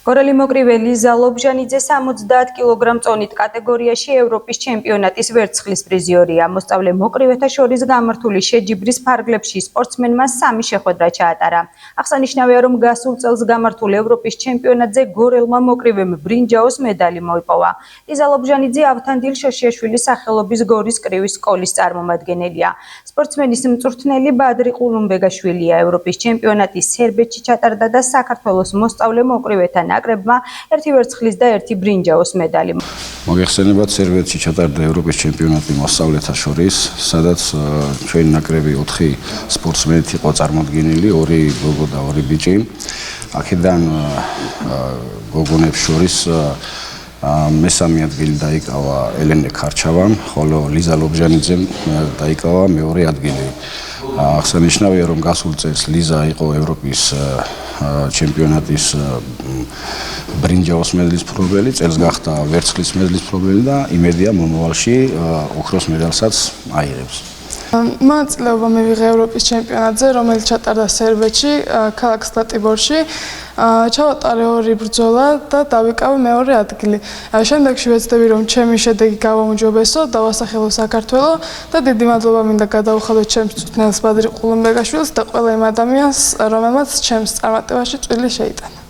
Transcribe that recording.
გორელი მოკრივე ლიზა ლობჟანიძე 70 კილოგრამ წონით კატეგორიაში ევროპის ჩემპიონატის ვერცხლის პრიზიორია. მოსწავლე მოკრივეთა შორის გამართული შეჯიბრის ფარგლებში სპორტსმენმა 3 შეხვედრა ჩაატარა. აღსანიშნავია, რომ გასულ წელს გამართულ ევროპის ჩემპიონატზე გორელმა მოკრივემ ბრინჯაოს медალი მოიპოვა. ლიზა ლობჟანიძე ავთანდილ შოშიაშვილის სახელობის გორის კრივის სკოლის წარმომადგენელია. სპორტსმენის მწვრთნელი ბადრი ყულუმბეგაშვილია. ევროპის ჩემპიონატის სერბეთში ჩატარდა და საქართველოს მოსწავლე მოკრივეთა ნაკრებმა ერთი ვერცხლის და ერთი ბრინჯაოს медალი. მოგეხსენებათ, სერბეთში ჩატარდა ევროპის ჩემპიონატი მოსწავლეთა შორის, სადაც ჩვენი ნაკრები 4 სპორტსმენით იყო წარმოდგენილი, 2 გოგო და 2 ბიჭი. აქედან გოგონებს შორის მესამე ადგილი დაიკავა ელენე ქარჩავამ, ხოლო ლიზა ლობჟანიძემ დაიკავა მეორე ადგილი. აღსანიშნავია, რომ გასულ წელს ლიზა იყო ევროპის ჩემპიონატის ბრინჯაოს მედლის მფლობელი, წელს გახდა ვერცხლის მედლის მფლობელი და იმედია მომავალში ოქროს მედალსაც აიღებს. მონაწილეობა მივიღე ევროპის ჩემპიონატზე, რომელიც ჩატარდა სერბეთში, ქალაქ სლატიბორში. ჩავატარე 2 ბრძოლა და დავიკავე მეორე ადგილი. შემდეგში ვეცდები, რომ ჩემი შედეგი გავაუმჯობესო, დავასახელო საქართველო და დიდი მადლობა მინდა გადაუხადო ჩემს მწვრთნელს ბადრი ყულუმბეგაშვილს და ყველა იმ ადამიანს, რომელმაც ჩემს წარმატებაში წვლილი შეიტანა.